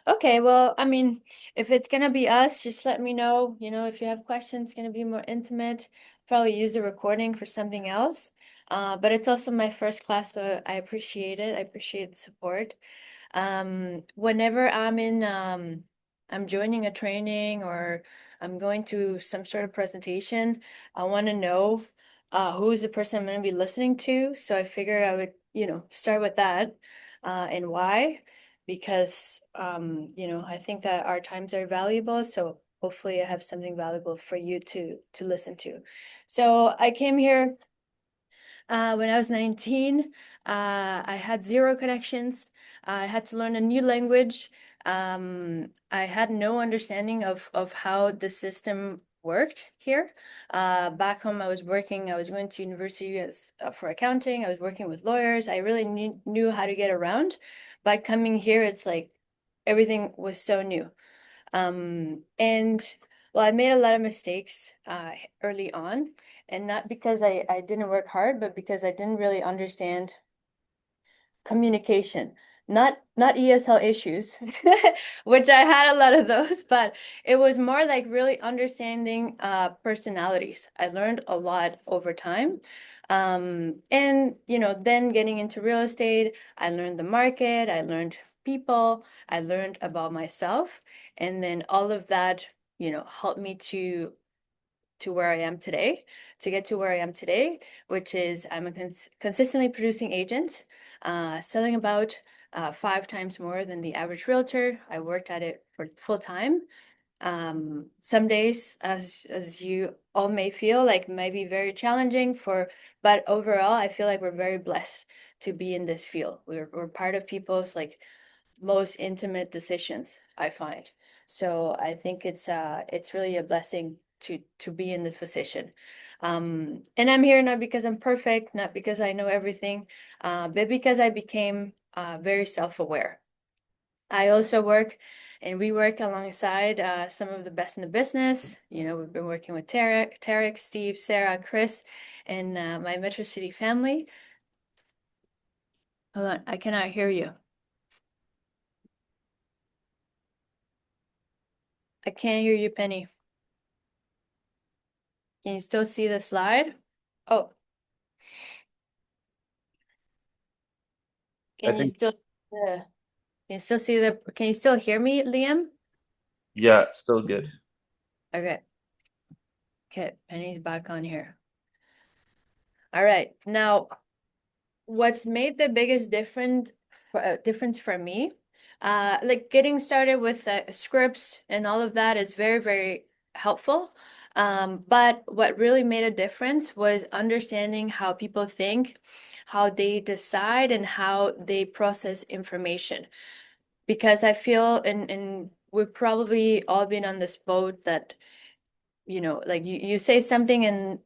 Okay, well, I mean, if it's gonna be us, just let me know. If you have questions, it's gonna be more intimate. Probably use the recording for something else. But it's also my first class, so I appreciate it. I appreciate the support. Whenever I'm joining a training or I'm going to some sort of presentation, I want to know who is the person I'm going to be listening to. So I figure I would, start with that and why, because I think that our times are valuable. So hopefully I have something valuable for you to listen to. So I came here when I was 19. I had zero connections. I had to learn a new language. I had no understanding of how the system worked here. Back home, I was going to university for accounting. I was working with lawyers. I really knew how to get around. But coming here, it's like everything was so new. And well, I made a lot of mistakes early on, and not because I didn't work hard, but because I didn't really understand communication. Not ESL issues, which I had a lot of those, but it was more like really understanding personalities. I learned a lot over time. And then getting into real estate, I learned the market, I learned people, I learned about myself, and then all of that, helped me to where I am today, to get to where I am today, which is I'm a consistently producing agent, selling about 5 times more than the average realtor. I worked at it for full time. Some days, as you all may feel, like might be very challenging but overall, I feel like we're very blessed to be in this field. We're part of people's like most intimate decisions, I find. So I think it's really a blessing to be in this position. And I'm here not because I'm perfect, not because I know everything, but because I became very self-aware. I also work and we work alongside some of the best in the business. We've been working with Tarek, Steve, Sarah, Chris, and my Metro City family. Hold on, I cannot hear you. I can't hear you, Penny. Can you still see the slide? Oh, I can you think, still can you still see can you still hear me, Liam? yeah, it's still good. Okay. Okay, Penny's back on here. All right. Now, what's made the biggest difference for me, like getting started with scripts and all of that is very, very helpful. But what really made a difference was understanding how people think, how they decide, and how they process information. Because I feel, and we've probably all been on this boat that, like you say something and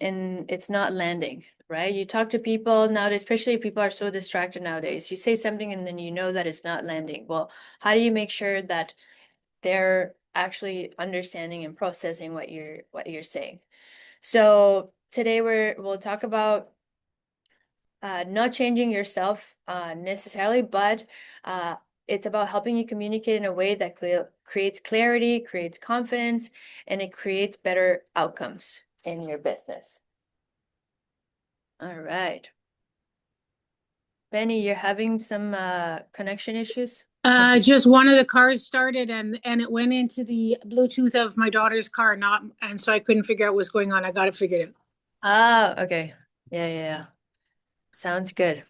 it's not landing, right? You talk to people nowadays, especially people are so distracted nowadays. You say something and then you know that it's not landing. Well, how do you make sure that they're actually understanding and processing what you're saying? So today we'll talk about not changing yourself necessarily, but uh, it's about helping you communicate in a way that creates clarity, creates confidence, and it creates better outcomes in your business. All right. Benny, you're having some connection issues? Just one of the cars started and it went into the Bluetooth of my daughter's car, not and so I couldn't figure out what's going on. I got it figured out. Ah, okay. Yeah, yeah, yeah. Sounds good.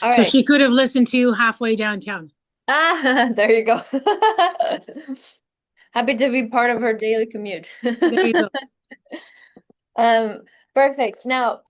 All So right. she could have listened to you halfway downtown. Ah, there you go. Happy to be part of her daily commute. There you go. Um, perfect. Now,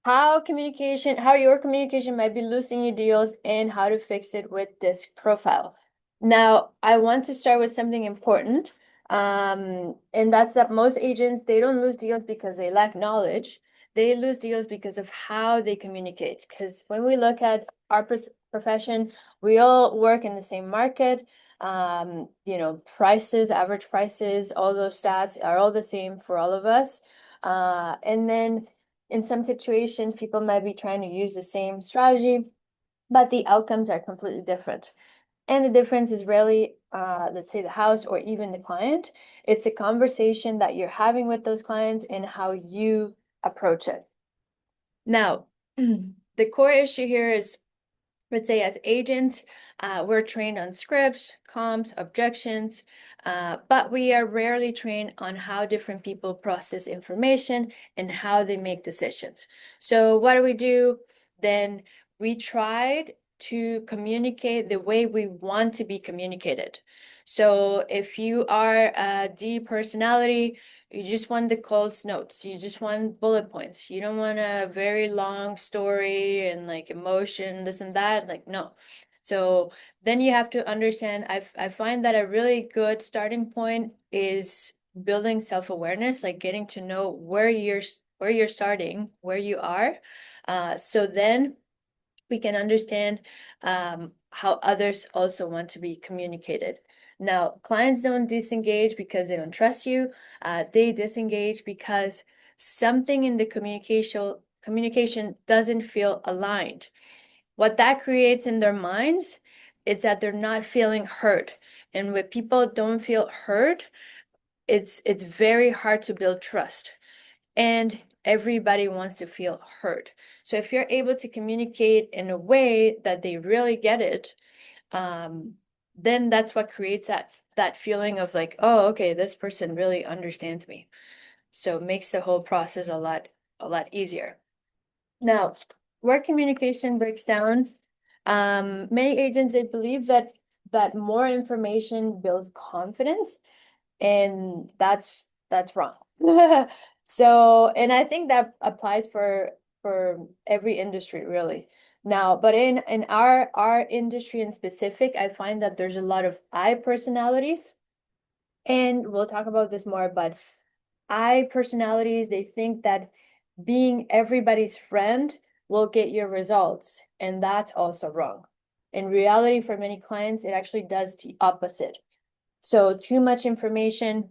how your communication might be losing you deals and how to fix it with this profile. Now, I want to start with something important. And that's that most agents, they don't lose deals because they lack knowledge. They lose deals because of how they communicate. Because when we look at our profession, we all work in the same market. Prices, average prices, all those stats are all the same for all of us. And then in some situations, people might be trying to use the same strategy, but the outcomes are completely different. And the difference is rarely let's say the house or even the client. It's a conversation that you're having with those clients and how you approach it. Now, the core issue here is, let's say as agents, we're trained on scripts, comms, objections, but we are rarely trained on how different people process information and how they make decisions. So what do? Then we tried to communicate the way we want to be communicated. So if you are a D personality, you just want the cold notes. You just want bullet points. You don't want a very long story and like emotion, this and that. Like, no. So then you have to understand, I find that a really good starting point is building self-awareness, like getting to know where you're starting, where you are. So then we can understand how others also want to be communicated. Now, clients don't disengage because they don't trust you. They disengage because something in the communication doesn't feel aligned. What that creates in their minds is that they're not feeling heard. And when people don't feel heard, it's very hard to build trust. And everybody wants to feel heard. So if you're able to communicate in a way that they really get it, then that's what creates that feeling of like, oh, okay, this person really understands me. So it makes the whole process a lot easier. Now, where communication breaks down, many agents, they believe that more information builds confidence, and that's wrong. So, and I think that applies for every industry really. Now, but in our industry in specific, I find that there's a lot of I personalities, and we'll talk about this more, but I personalities, they think that being everybody's friend will get your results, and that's also wrong. In reality, for many clients, it actually does the opposite. So too much information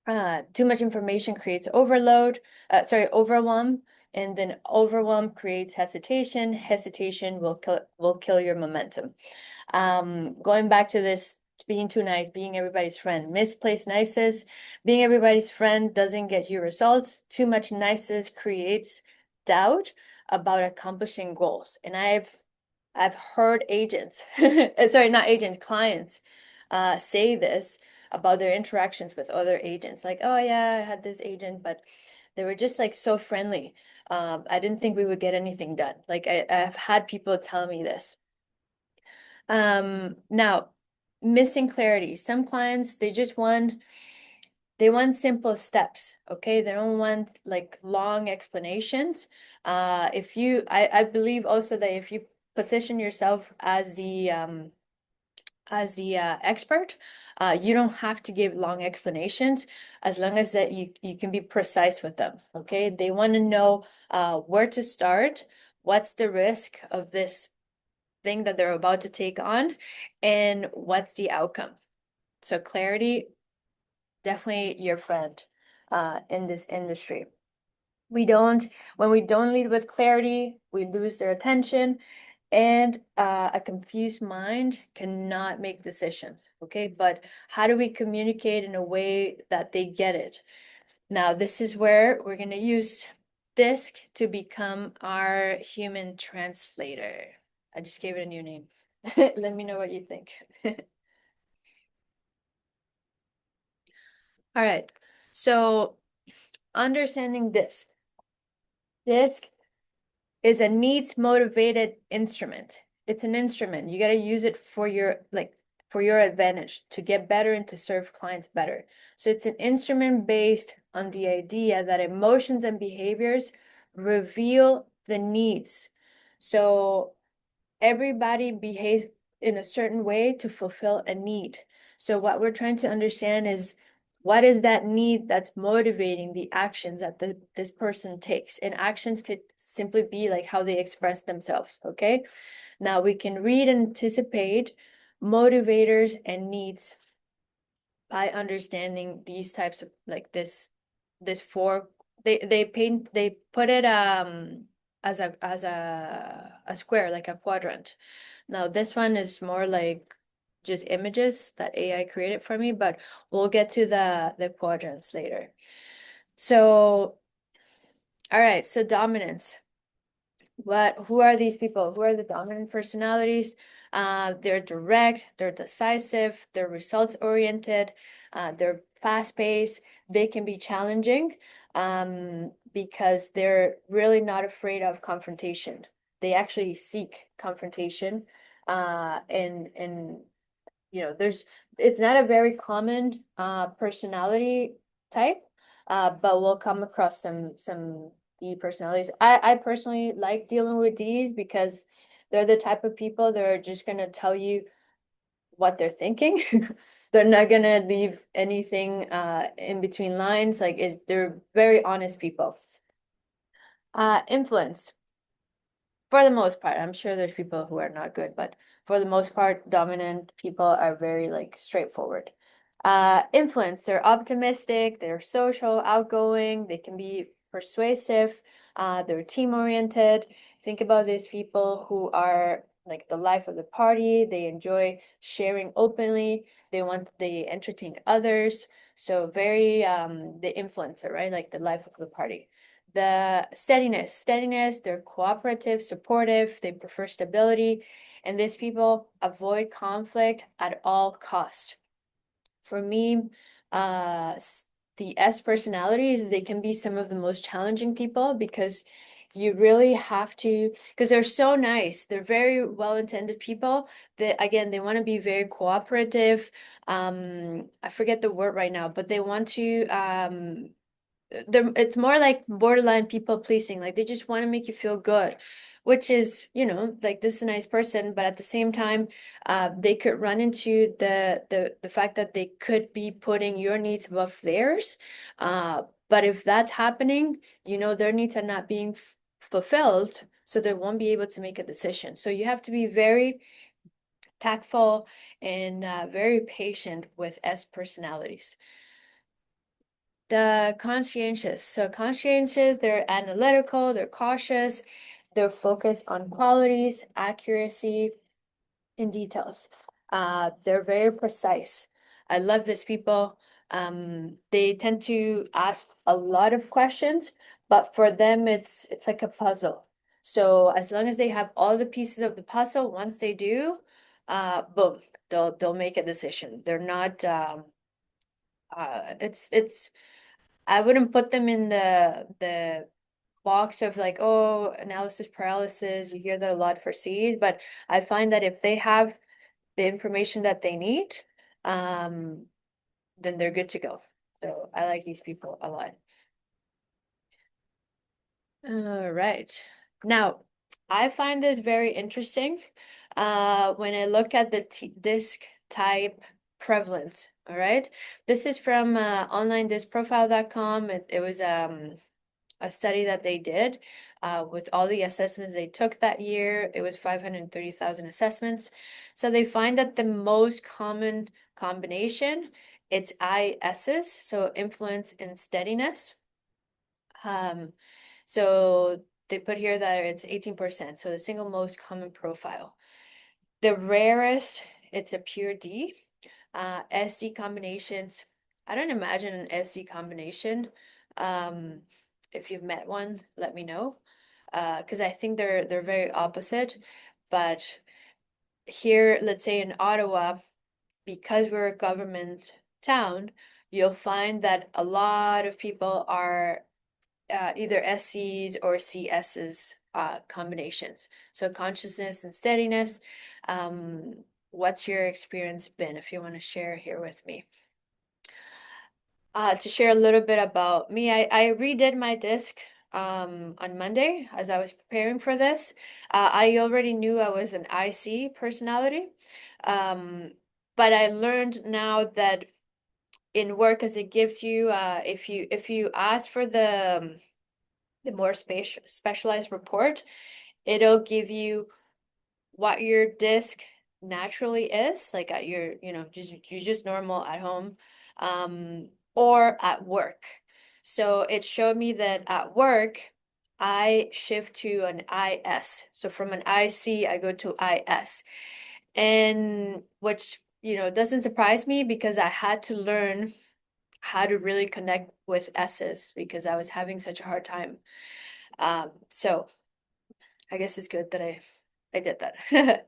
creates overwhelm, and then overwhelm creates hesitation. Hesitation will kill your momentum. Going back to this, being too nice, being everybody's friend, misplaced niceness, being everybody's friend doesn't get you results. Too much niceness creates doubt about accomplishing goals. And I've heard agents, sorry, not agents, clients, say this about their interactions with other agents. Like, oh yeah, I had this agent, but they were just like so friendly. I didn't think we would get anything done. Like I've had people tell me this. Now, missing clarity. Some clients, they want simple steps, okay? They don't want like long explanations. I believe also that if you position yourself as the expert, you don't have to give long explanations as long as that you can be precise with them, okay? They want to know where to start, what's the risk of this thing that they're about to take on, and what's the outcome. So clarity, definitely your friend in this industry. When we don't lead with clarity, we lose their attention, and a confused mind cannot make decisions, okay? But how do we communicate in a way that they get it? Now, this is where we're going to use DISC to become our human translator. I just gave it a new name. Let me know what you think. All right, so understanding DISC. DISC is a needs motivated instrument. It's an instrument. You got to use it for your advantage to get better and to serve clients better. So it's an instrument based on the idea that emotions and behaviors reveal the needs. So everybody behaves in a certain way to fulfill a need. So what we're trying to understand is what is that need that's motivating the actions that this person takes. And actions could simply be like how they express themselves, okay? Now we can read and anticipate motivators and needs by understanding these types of like this four, they put it as a square, like a quadrant. Now this one is more like just images that AI created for me, but we'll get to the quadrants later. So, all right, so dominance. Who are these people? Who are the dominant personalities? They're direct, they're decisive, they're results oriented, they're fast paced, they can be challenging, because they're really not afraid of confrontation. They actually seek confrontation. And it's not a very common personality type, but we'll come across some D personalities. I personally like dealing with Ds because they're the type of people that are just gonna tell you what they're thinking. They're not gonna leave anything in between lines. They're very honest people. Influence. For the most part, I'm sure there's people who are not good, but for the most part, dominant people are very like straightforward. Influence, they're optimistic, they're social, outgoing, they can be persuasive, they're team oriented. Think about these people who are like the life of the party, they enjoy sharing openly, they entertain others. So very the influencer, right? Like the life of the party. The steadiness, they're cooperative, supportive, they prefer stability, and these people avoid conflict at all cost. For me, the S personalities, they can be some of the most challenging people because you really have to, because they're so nice. They're very well-intended people. Again, they want to be very cooperative. I forget the word right now, but they want to it's more like borderline people pleasing. Like they just want to make you feel good, which is, like this is a nice person, but at the same time, they could run into the fact that they could be putting your needs above theirs. But if that's happening, their needs are not being fulfilled, so they won't be able to make a decision. So you have to be very tactful and very patient with S personalities. The conscientious. So conscientious, they're analytical, they're cautious, they're focused on qualities, accuracy, and details. They're very precise. I love these people. They tend to ask a lot of questions, but for them it's like a puzzle. So as long as they have all the pieces of the puzzle, once they do, boom, they'll make a decision. They're not it's I wouldn't put them in the box of like, oh, analysis paralysis. You hear that a lot for seed, but I find that if they have the information that they need, um, then they're good to go. So I like these people a lot. All right. Now, I find this very interesting when I look at the t disc type prevalence. All right. This is from onlinediscprofile.com. It was a study that they did with all the assessments they took that year. It was 530,000 assessments. So they find that the most common combination, it's ISs, so influence and steadiness. So they put here that it's 18%, so the single most common profile. The rarest, it's a pure D. SD combinations, I don't imagine an SD combination. Um, if you've met one, let me know. Because I think they're very opposite. But here, let's say in Ottawa, because we're a government town, you'll find that a lot of people are either SCs or CSs combinations. So consciousness and steadiness. What's your experience been, if you want to share here with me? To share a little bit about me, I redid my disc on Monday as I was preparing for this. I already knew I was an IC personality, but I learned now that in work, as it gives you, if you ask for the more specialized report, it'll give you what your disc naturally is, like at your, you're just normal at home, or at work. So it showed me that at work, I shift to an IS. So from an IC, I go to IS. And which it doesn't surprise me because I had to learn how to really connect with S's because I was having such a hard time. So I guess it's good that I did that.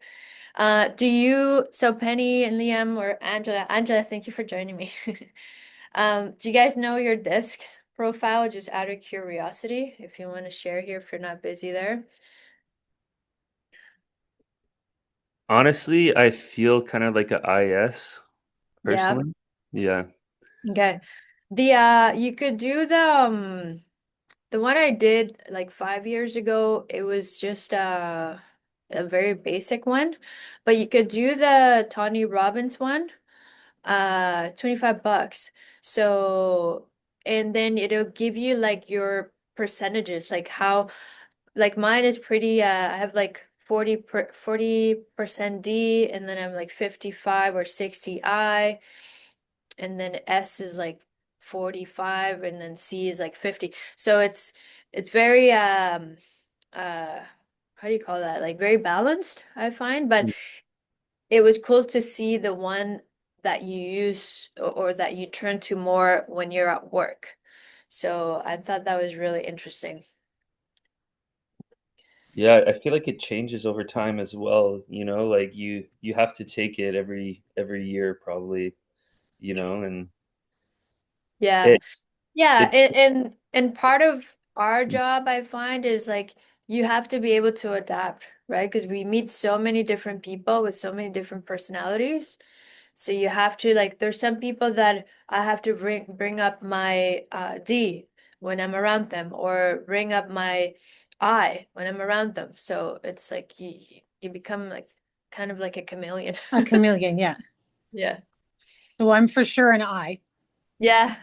So Penny and Liam or Angela, thank you for joining me. Do you guys know your disc profile just out of curiosity? If you want to share here, if you're not busy there. Honestly, I feel kind of like a IS Yeah. personally. Yeah. Okay. You could do the one I did like 5 years ago. It was just a very basic one, but you could do the Tony Robbins one. 25 bucks. So, and then it'll give you like your percentages, like how, like mine is pretty, I have like 40% D, and then I'm like 55 or 60 I, and then S is like 45, and then C is like 50. So it's very, uh, how do you call that? Like very balanced, I find, but it was cool to see the one that you use or that you turn to more when you're at work. So I thought that was really interesting. Yeah, I feel like it changes over time as well, like you have to take it every year probably, and Yeah. it Yeah, it's and part of our job I find is like you have to be able to adapt, right? Because we meet so many different people with so many different personalities. So you have to like there's some people that I have to bring up my D when I'm around them or bring up my I when I'm around them. So it's like you become like kind of like a chameleon. A chameleon, yeah. Yeah. So I'm for sure an I. Yeah.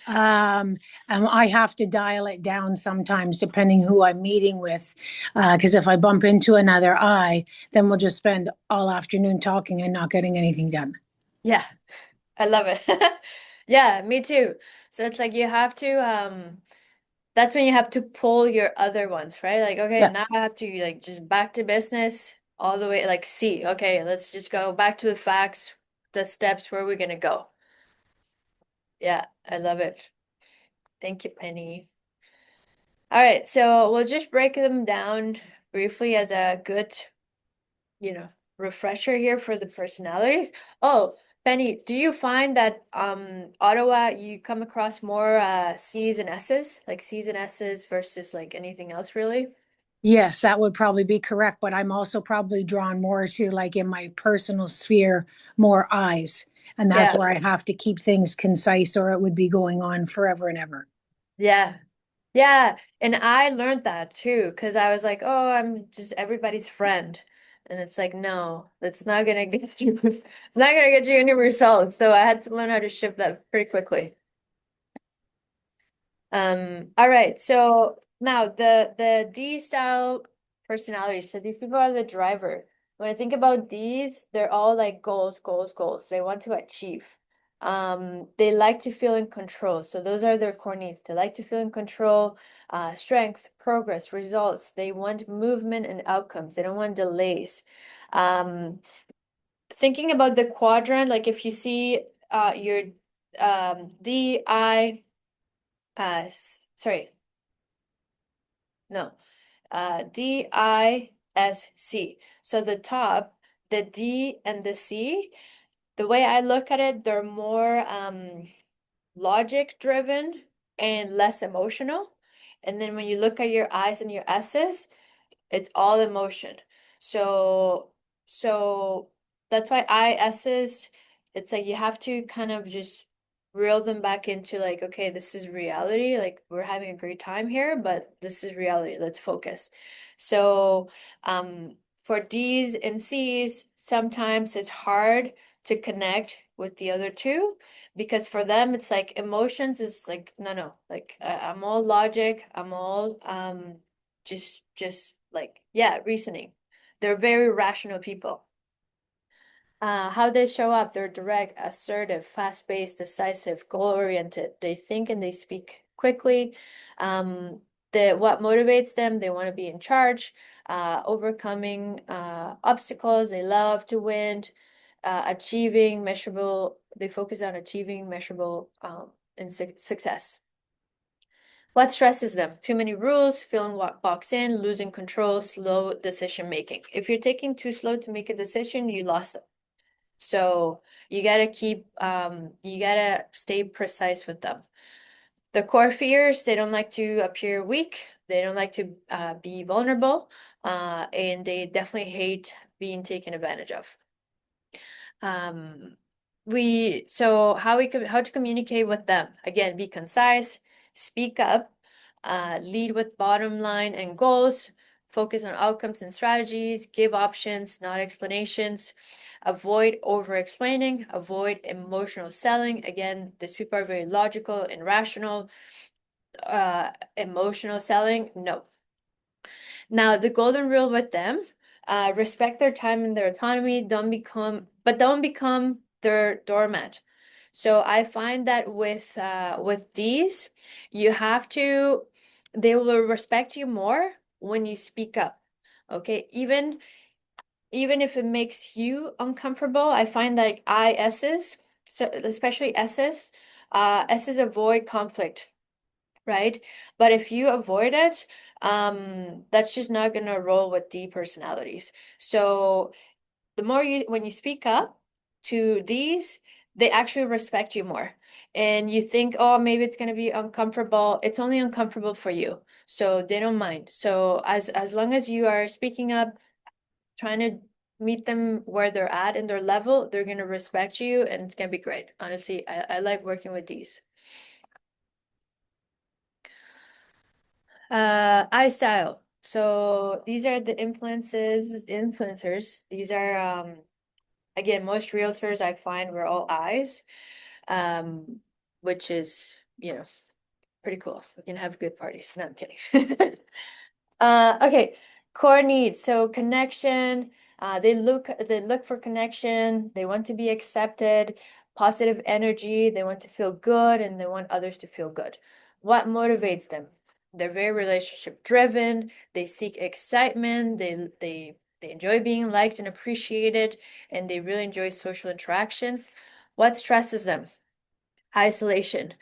Um, and I have to dial it down sometimes depending who I'm meeting with. Because if I bump into another I, then we'll just spend all afternoon talking and not getting anything done. Yeah. I love it. Yeah, me too. So it's like you have to that's when you have to pull your other ones, right? Like, okay, Yeah. now I have to like just back to business all the way like see, okay, let's just go back to the facts, the steps where we're gonna go. Yeah, I love it. Thank you, Penny. All right, so we'll just break them down briefly as a good, you know, refresher here for the personalities. Oh, Penny, do you find that Ottawa you come across more C's and S's, like C's and S's versus like anything else really? Yes, that would probably be correct. But I'm also probably drawn more to, like, in my personal sphere, more eyes. And that's Yeah, where I have to keep things concise or it would be going on forever and ever. yeah. Yeah, and I learned that too because I was like, "Oh, I'm just everybody's friend." And it's like, "No, that's not gonna get you it's not gonna get you any results." So I had to learn how to shift that pretty quickly. All right. So now the D style personality. So these people are the driver. When I think about these, they're all like goals, goals, goals. They want to achieve. They like to feel in control. So those are their core needs. They like to feel in control, strength, progress, results. They want movement and outcomes. They don't want delays. Um, Thinking about the quadrant, like if you see your DI sorry, no, DISC. So the top, the D and the C, the way I look at it, they're more logic driven and less emotional. And then when you look at your I's and your S's, it's all emotion. So so that's why ISs, it's like you have to kind of just reel them back into like, okay, this is reality. Like we're having a great time here, but this is reality. Let's focus. So for D's and C's, sometimes it's hard to connect with the other two because for them it's like emotions is like no, like I'm all logic, I'm all just like yeah, reasoning. They're very rational people. How they show up, they're direct, assertive, fast-paced, decisive, goal-oriented. They think and they speak quickly. What motivates them, they want to be in charge, overcoming obstacles, they love to win. achieving measurable, they focus on achieving measurable and success. What stresses them? Too many rules, feeling boxed in, losing control, slow decision making. If you're taking too slow to make a decision, you lost them. So you gotta you gotta stay precise with them. The core fears, they don't like to appear weak. They don't like to be vulnerable. And they definitely hate being taken advantage of. So how to communicate with them? Again, be concise, speak up, lead with bottom line and goals, focus on outcomes and strategies, give options, not explanations, avoid over explaining, avoid emotional selling. Again, these people are very logical and rational. Emotional selling, no. Now, the golden rule with them, respect their time and their autonomy, don't become their doormat. So I find that with these, you have to, they will respect you more when you speak up. Okay, even if it makes you uncomfortable, I find that ISs, so especially S's avoid conflict, right? But if you avoid it, that's just not gonna roll with D personalities. So the more when you speak up to D's, they actually respect you more. And you think, oh, maybe it's gonna be uncomfortable. It's only uncomfortable for you. So they don't mind. So as long as you are speaking up, trying to meet them where they're at in their level, they're gonna respect you and it's gonna be great. Honestly, I like working with D's. iStyle. So these are the influencers. These are again, most realtors I find were all eyes. Um, which is, pretty cool. We can have good parties. No, I'm kidding. Okay, core needs. So connection. They look for connection. They want to be accepted, positive energy. They want to feel good and they want others to feel good. What motivates them? They're very relationship driven. They seek excitement. They enjoy being liked and appreciated, and they really enjoy social interactions. What stresses them? Isolation,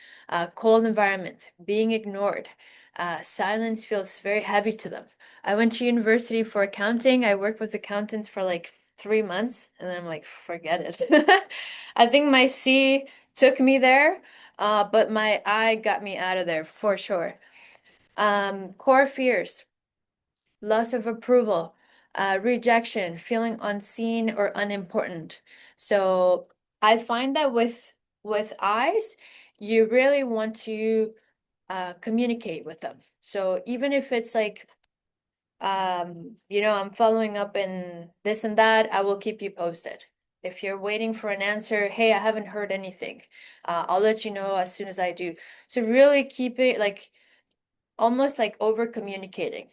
cold environment, being ignored. Silence feels very heavy to them. I went to university for accounting. I worked with accountants for like 3 months, and I'm like, forget it. I think my C took me there, but my I got me out of there for sure. Core fears, loss of approval, rejection, feeling unseen or unimportant. So I find that with eyes, you really want to communicate with them. So even if it's like, I'm following up in this and that, I will keep you posted. If you're waiting for an answer, hey, I haven't heard anything. I'll let you know as soon as I do. So really keep it like almost like over communicating.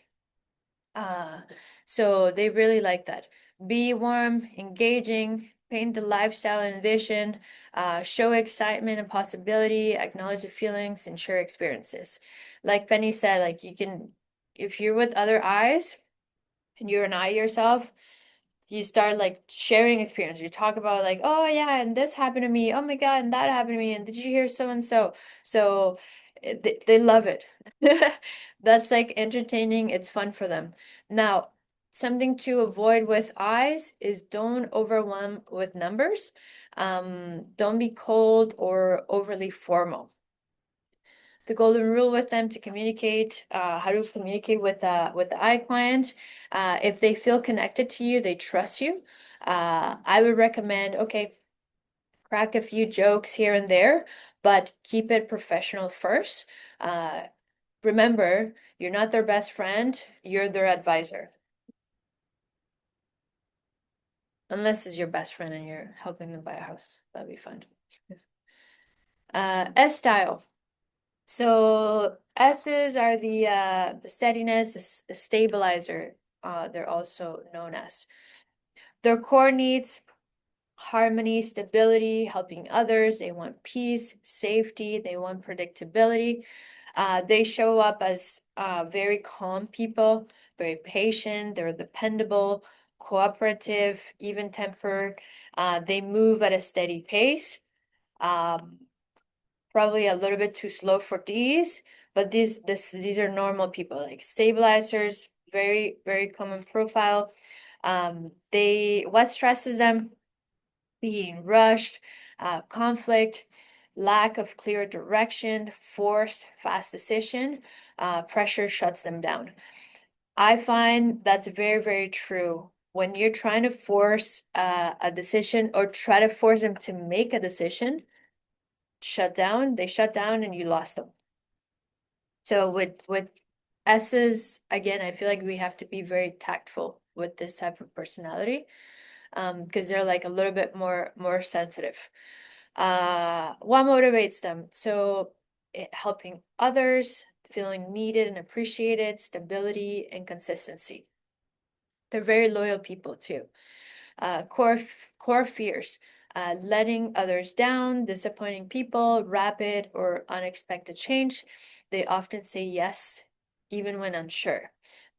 Uh, so they really like that. Be warm, engaging, paint the lifestyle and vision, show excitement and possibility, acknowledge the feelings, and share experiences. Like Penny said, like if you're with other eyes and you're an eye yourself, you start like sharing experience. You talk about like, oh yeah, and this happened to me. Oh my God, and that happened to me. And did you hear so and so? So they love it. That's like entertaining. It's fun for them. Now, something to avoid with eyes is don't overwhelm with numbers. Don't be cold or overly formal. The golden rule with them to communicate, how to communicate with the eye client. If they feel connected to you, they trust you. I would recommend, okay, crack a few jokes here and there, but keep it professional first. Remember, you're not their best friend, you're their advisor. Unless it's your best friend and you're helping them buy a house, that'd be fine. S style. So S's are the steadiness, the stabilizer, they're also known as. Their core needs, harmony, stability, helping others. They want peace, safety, they want predictability. They show up as very calm people, very patient, they're dependable, cooperative, even-tempered. They move at a steady pace. Um, Probably a little bit too slow for Ds, but these are normal people, like stabilizers, very, very common profile. What stresses them? Being rushed, conflict, lack of clear direction, forced fast decision, pressure shuts them down. I find that's very, very true. When you're trying to force a decision or try to force them to make a decision, they shut down and you lost them. So with S's, again, I feel like we have to be very tactful with this type of personality, because they're like a little bit more sensitive. What motivates them? So helping others, feeling needed and appreciated, stability and consistency. They're very loyal people too. Core fears, letting others down, disappointing people, rapid or unexpected change. They often say yes, even when unsure.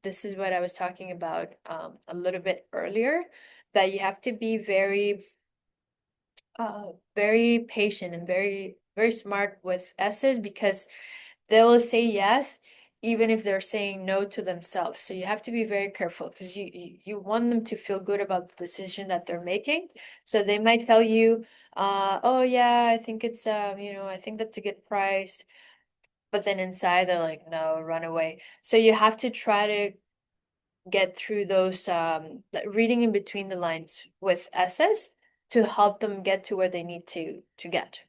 This is what I was talking about a little bit earlier, that you have to be very patient and very, very smart with S's, because they will say yes even if they're saying no to themselves. So you have to be very careful, because you want them to feel good about the decision that they're making. So they might tell you, oh yeah, I think it's I think that's a good price. But then inside they're like, no, run away. So you have to try to get through those like reading in between the lines with S's to help them get to where they need to get.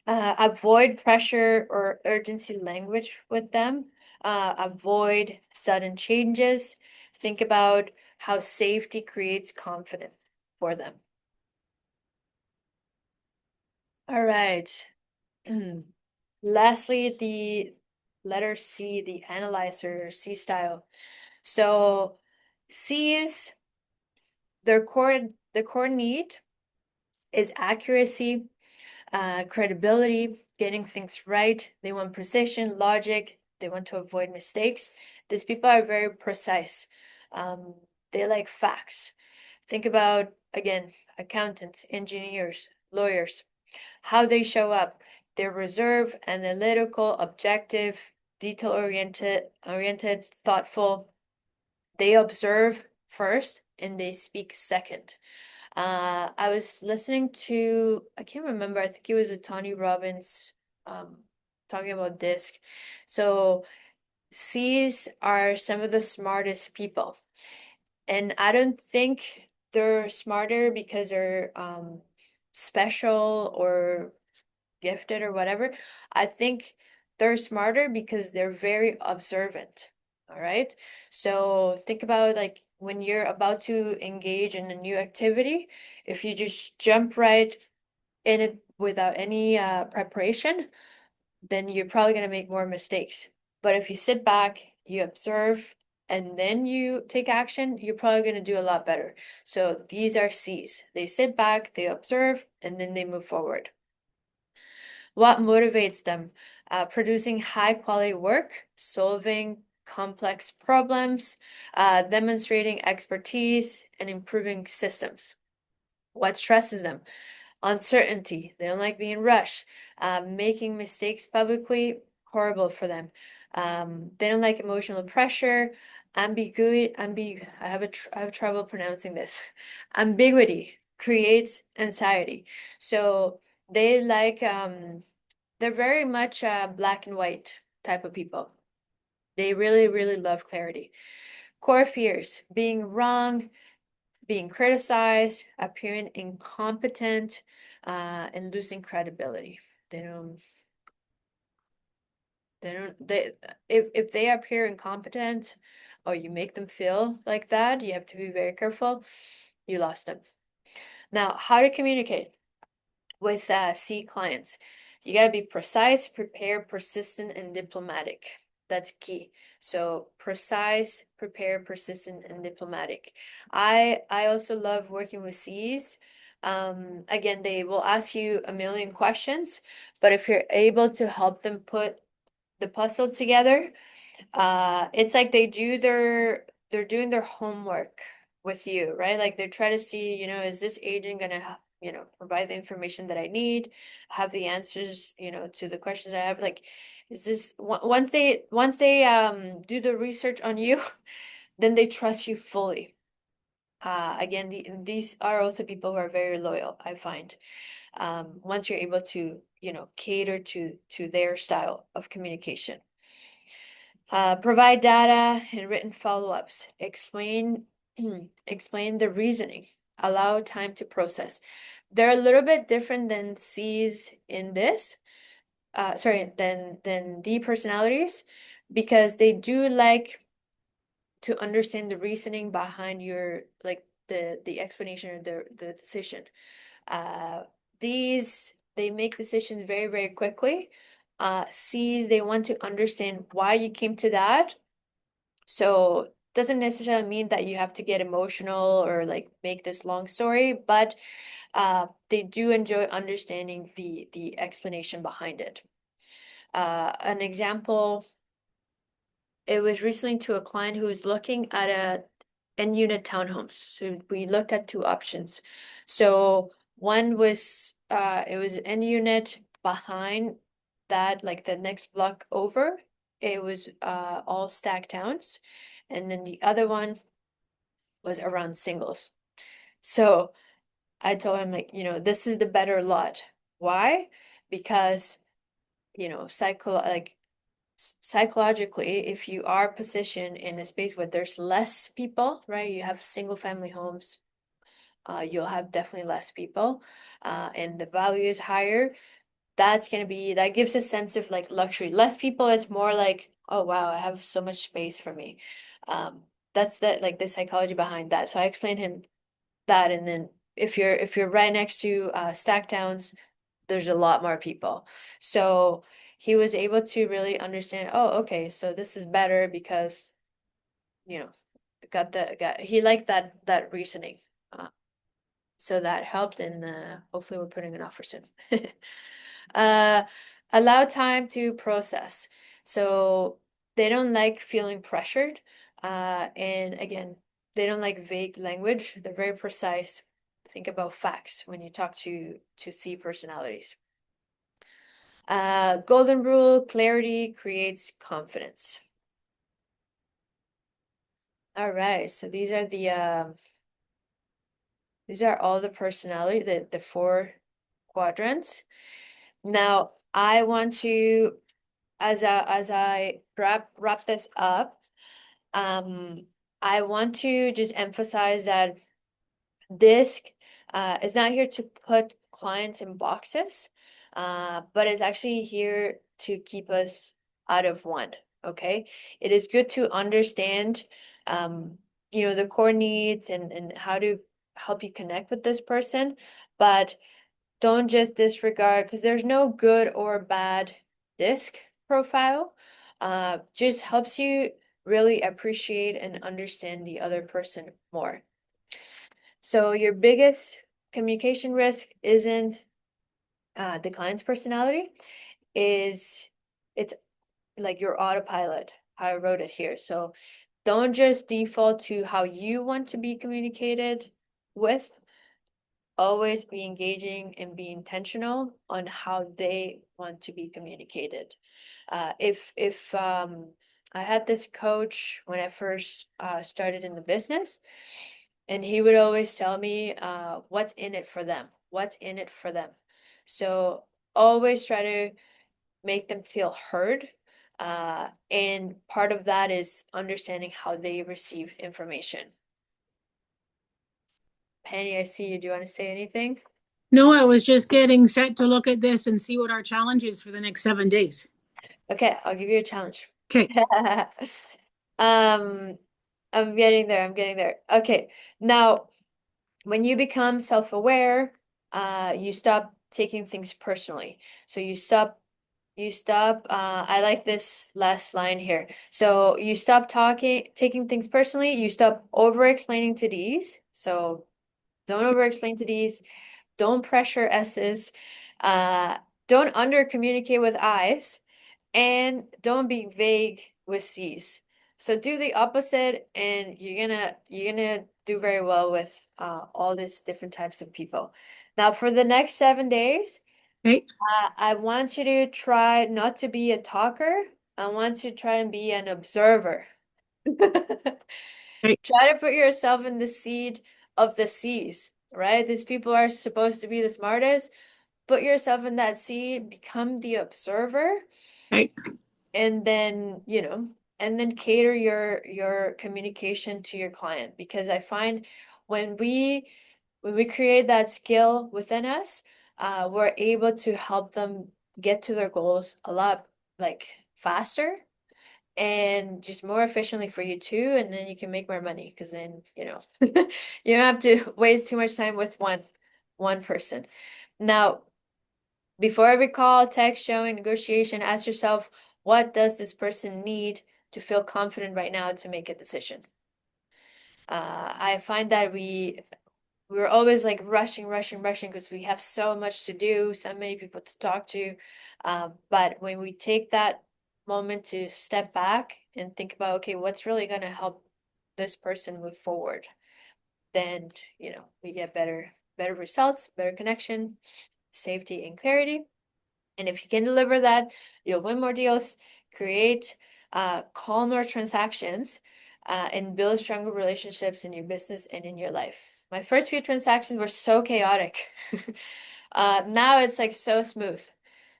Avoid pressure or urgency language with them. Avoid sudden changes. Think about how safety creates confidence for them. All right. Lastly, the letter C, the analyzer, C style. So C's, their core need is accuracy, credibility, getting things right. They want precision, logic. They want to avoid mistakes. These people are very precise. Um, they like facts. Think about, again, accountants, engineers, lawyers, how they show up. They're reserved, analytical, objective, oriented, thoughtful. They observe first and they speak second. I was listening to, I can't remember, I think it was a Tony Robbins um, talking about DISC. So C's are some of the smartest people. And I don't think they're smarter because they're special or gifted or whatever. I think they're smarter because they're very observant. All right. So think about like when you're about to engage in a new activity, if you just jump right in it without any preparation, then you're probably going to make more mistakes. But if you sit back, you observe, and then you take action, you're probably going to do a lot better. So these are C's. They sit back, they observe, and then they move forward. What motivates them? Producing high quality work, solving complex problems, demonstrating expertise, and improving systems. What stresses them? Uncertainty. They don't like being rushed. Making mistakes publicly, horrible for them. They don't like emotional pressure. I have trouble pronouncing this. Ambiguity creates anxiety. So they like they're very much black and white type of people. They really, really love clarity. Core fears: being wrong, being criticized, appearing incompetent, and losing credibility. They don't, they, if they appear incompetent or you make them feel like that, you have to be very careful. You lost them. Now, how to communicate with C clients. You got to be precise, prepared, persistent, and diplomatic. That's key. So precise, prepared, persistent, and diplomatic. I also love working with C's. Again, they will ask you a million questions, but if you're able to help them put the puzzle together, it's like they're doing their homework with you, right? Like they try to see, is this agent gonna, provide the information that I need, have the answers, to the questions I have. Like, is this once they do the research on you, then they trust you fully. Again, these are also people who are very loyal, I find. Once you're able to, cater to their style of communication. Provide data and written follow-ups. Explain explain the reasoning. Allow time to process. They're a little bit different than C's in this. Sorry, than D personalities, because they do like to understand the reasoning behind your like the explanation or the decision. Uh, these they make decisions very, very quickly. C's they want to understand why you came to that. So doesn't necessarily mean that you have to get emotional or like make this long story, but they do enjoy understanding the explanation behind it. An example, it was recently to a client who was looking at a N unit townhomes. So we looked at two options. So one was it was N unit behind that, like the next block over. It was all stacked towns. And then the other one was around singles. So I told him like, this is the better lot. Why? Because, psychologically, if you are positioned in a space where there's less people, right? You have single family homes, you'll have definitely less people, and the value is higher. That gives a sense of like luxury. Less people, it's more like, oh wow, I have so much space for me. Um, that's the psychology behind that. So I explained him that, and then if you're right next to stack towns, there's a lot more people. So he was able to really understand, oh, okay, so this is better because, you know, he liked that reasoning. Uh, so that helped, and hopefully we're putting an offer soon. Uh, allow time to process. So they don't like feeling pressured. And again, they don't like vague language. They're very precise. Think about facts when you talk to C personalities. Golden rule, clarity creates confidence. All right, so these are all the personality, the four quadrants. Now I want to, as I wrap this up, um, I want to just emphasize that DISC is not here to put clients in boxes, but it's actually here to keep us out of one. Okay, it is good to understand, the core needs and how to help you connect with this person, but don't just disregard because there's no good or bad DISC profile. Just helps you really appreciate and understand the other person more. So your biggest communication risk isn't the client's personality, is it's like your autopilot, how I wrote it here. So don't just default to how you want to be communicated with. Always be engaging and be intentional on how they want to be communicated. If I had this coach when I first started in the business, and he would always tell me what's in it for them, what's in it for them. So always try to make them feel heard. And part of that is understanding how they receive information. Penny, I see you. Do you want to say anything? No, I was just getting set to look at this and see what our challenge is for the next 7 days. Okay, I'll give you a challenge. Okay. Um, I'm getting there. I'm getting there. Okay. Now, when you become self-aware, you stop taking things personally. So you stop, I like this last line here. So you stop taking things personally, you stop over-explaining to D's. So don't over-explain to D's, don't pressure S's, uh, don't under-communicate with I's, and don't be vague with C's. So do the opposite, and you're gonna do very well with all these different types of people. Now, for the next 7 days, Okay. I want you to try not to be a talker. I want you to try and be an observer. Okay. Try to put yourself in the seat of the seas, right? These people are supposed to be the smartest. Put yourself in that seat, become the observer, Okay. and then, and then cater your communication to your client. Because I find when we create that skill within us, we're able to help them get to their goals a lot like faster and just more efficiently for you too. And then you can make more money because then, you don't have to waste too much time with one person. Now, before every call, text, showing, negotiation, ask yourself, what does this person need to feel confident right now to make a decision? I find that we're always like rushing, rushing, rushing because we have so much to do, so many people to talk to. But when we take that moment to step back and think about, okay, what's really going to help this person move forward, then, we get better results, better connection, safety, and clarity. And if you can deliver that, you'll win more deals, create calmer transactions, and build stronger relationships in your business and in your life. My first few transactions were so chaotic. Now it's like so smooth.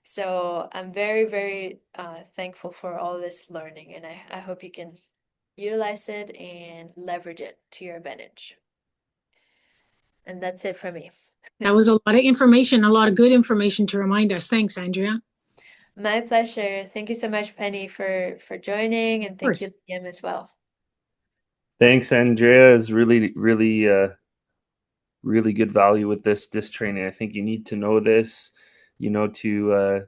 So I'm very, very thankful for all this learning, and I hope you can utilize it and leverage it to your advantage. And that's it for me. That was a lot of information, a lot of good information to remind us. Thanks, Andrea. Of My pleasure. Thank you so much, Penny, for joining, and thank course. you, Liam, as well. Thanks, Andrea. Is really, really, really good value with this training. I think you need to know this, to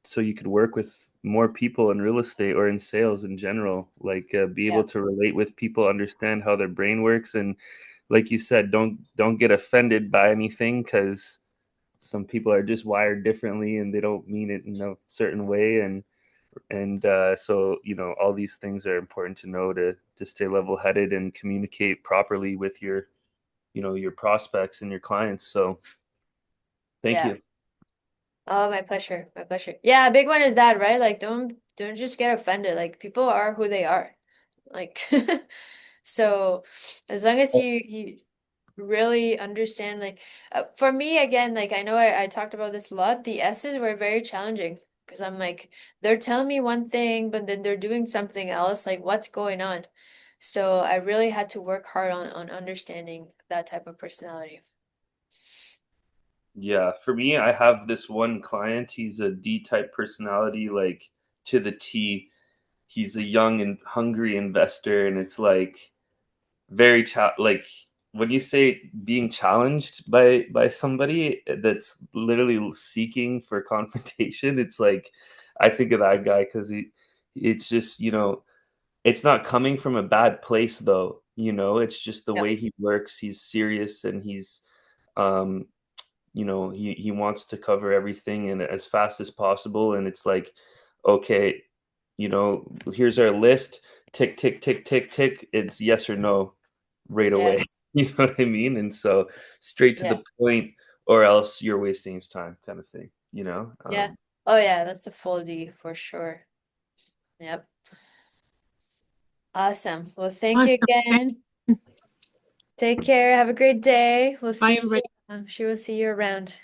so you could work with more people in real estate or in sales in general. Like be Yeah, able to relate with people, understand how their brain works, and like you said, don't get offended by anything because some people are just wired differently and they don't mean it in a certain way. And so all these things are important to know to stay level headed and communicate properly with your prospects and your clients. So thank yeah. you. Oh, my pleasure. My pleasure. Yeah, a big one is that, right? Like don't just get offended. Like people are who they are. Like so as long as you really understand like for me again, like I know I talked about this a lot, the S's were very challenging because I'm like they're telling me one thing but then they're doing something else. Like what's going on? So I really had to work hard on understanding that type of personality. Yeah, for me, I have this one client. He's a D type personality, like to the T. He's a young and hungry investor, and it's like very like when you say being challenged by somebody that's literally seeking for confrontation, it's like I think of that guy because it's just it's not coming from a bad place though. It's just the Yeah. way he works. He's serious and he's um he wants to cover everything and as fast as possible, and it's like okay, here's our list, tick tick tick tick tick, it's yes or no right away. Yes. You know what I mean? And so straight to Yeah. the point or else you're wasting his time kind of thing, Yeah. Oh yeah, that's a full D for sure. Yep. Awesome. Well, thank you Awesome. again. Take care. Have a great day. We'll see Bye, you. everybody. I'm sure we'll see you around.